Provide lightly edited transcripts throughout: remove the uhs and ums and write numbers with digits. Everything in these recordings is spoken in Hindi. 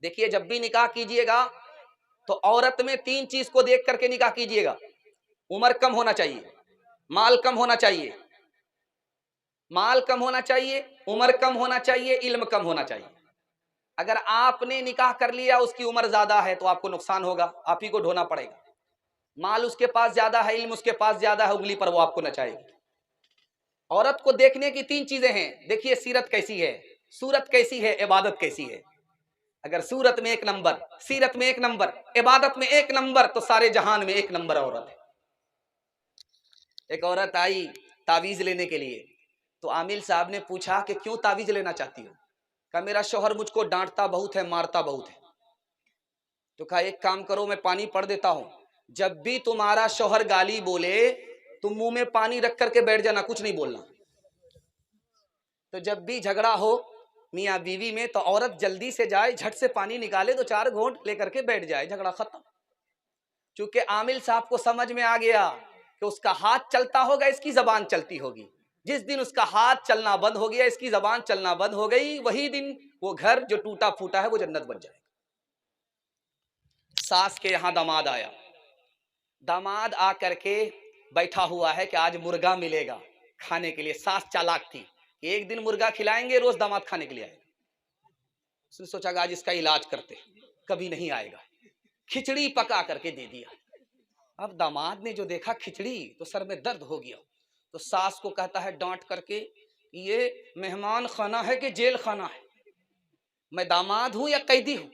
देखिए, जब भी निकाह कीजिएगा तो औरत में 3 चीज को देख करके निकाह कीजिएगा। उम्र कम होना चाहिए, माल कम होना चाहिए, माल कम होना चाहिए, उम्र कम होना चाहिए, इल्म कम होना चाहिए। अगर आपने निकाह कर लिया, उसकी उम्र ज्यादा है तो आपको नुकसान होगा, आप ही को ढोना पड़ेगा। माल उसके पास ज्यादा है, इल्म उसके पास ज्यादा है, उंगली पर वो आपको नचाएगी। औरत को देखने की 3 चीजें हैं। देखिए, सीरत कैसी है, सूरत कैसी है, इबादत कैसी है। अगर सूरत में 1 नंबर, सीरत में 1 नंबर, इबादत में 1 नंबर, तो सारे जहान में 1 नंबर औरत है। एक औरत आई तावीज लेने के लिए, तो आमिल साहब ने पूछा कि क्यों तावीज लेना चाहती हो? कहा, मेरा शौहर मुझको डांटता बहुत है, मारता बहुत है। तो कहा, एक काम करो, मैं पानी पढ़ देता हूं, जब भी तुम्हारा शौहर गाली बोले तुम मुंह में पानी रख करके बैठ जाना, कुछ नहीं बोलना। तो जब भी झगड़ा हो मियाँ बीवी में, तो औरत जल्दी से जाए, झट से पानी निकाले, तो 4 घोंट लेकर के बैठ जाए, झगड़ा खत्म। चूंकि आमिल साहब को समझ में आ गया कि उसका हाथ चलता होगा, इसकी जबान चलती होगी। जिस दिन उसका हाथ चलना बंद हो गया, इसकी जबान चलना बंद हो गई, वही दिन वो घर जो टूटा फूटा है वो जन्नत बन जाएगा। सास के यहां दामाद आया, दामाद आकर के बैठा हुआ है कि आज मुर्गा मिलेगा खाने के लिए। सास चालाक थी कि एक दिन मुर्गा खिलाएंगे, रोज दामाद खाने के लिए आएगा। उसने सोचा आज इसका इलाज करते, कभी नहीं आएगा। खिचड़ी पका करके दे दिया। अब दामाद ने जो देखा खिचड़ी, तो सर में दर्द हो गया। तो सास को कहता है डांट करके, ये मेहमान खाना है कि जेल खाना है? मैं दामाद हूं या कैदी हूं?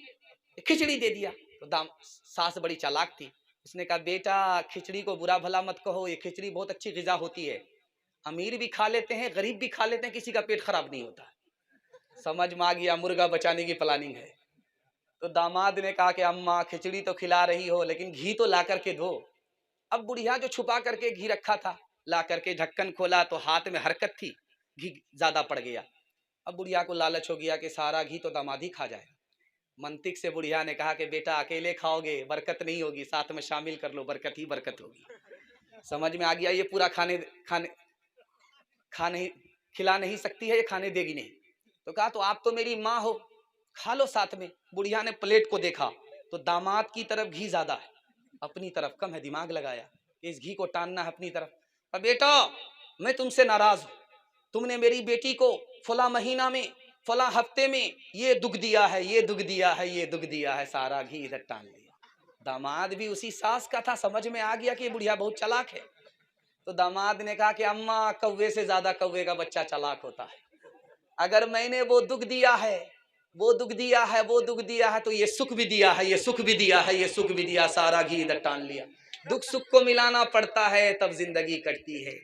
खिचड़ी दे दिया। तो सास बड़ी चालाक थी, उसने कहा, बेटा खिचड़ी को बुरा भला मत कहो, ये खिचड़ी बहुत अच्छी ग़िज़ा होती है, अमीर भी खा लेते हैं, गरीब भी खा लेते हैं, किसी का पेट खराब नहीं होता। समझ में आ गया मुर्गा बचाने की प्लानिंग है। तो दामाद ने कहा कि अम्मा खिचड़ी तो खिला रही हो, लेकिन घी तो ला करके दो। अब बुढ़िया जो छुपा करके घी रखा था, ला करके ढक्कन खोला तो हाथ में हरकत थी, घी ज्यादा पड़ गया। अब बुढ़िया को लालच हो गया कि सारा घी तो दामाद ही खा जाएगा। मंतिक से बुढ़िया ने कहा कि बेटा अकेले खाओगे बरकत नहीं होगी, साथ में शामिल कर लो, बरकत ही बरकत होगी। समझ में आ गया, ये पूरा खिला नहीं सकती है, ये खाने देगी नहीं। तो कहा, तो आप तो मेरी माँ हो, खा लो साथ में। बुढ़िया ने प्लेट को देखा तो दामाद की तरफ घी ज्यादा है, अपनी तरफ कम है। दिमाग लगाया, इस घी को टानना है अपनी तरफ। अब बेटा मैं तुमसे नाराज हूं, तुमने मेरी बेटी को फला महीना में फला हफ्ते में ये दुख दिया है, ये दुख दिया है, ये दुख दिया है, सारा घी इधर टान लिया। दामाद भी उसी सास का था, समझ में आ गया कि ये बुढ़िया बहुत चालाक है। तो दामाद ने कहा कि अम्मा कौवे से ज्यादा कौवे का बच्चा चालाक होता है। अगर मैंने वो दुख दिया है, वो दुख दिया है, वो दुख दिया है, तो ये सुख भी दिया है, ये सुख भी दिया है, ये सुख भी दिया, सारा घी इधर टान लिया। दुख सुख को मिलाना पड़ता है तब जिंदगी कटती है।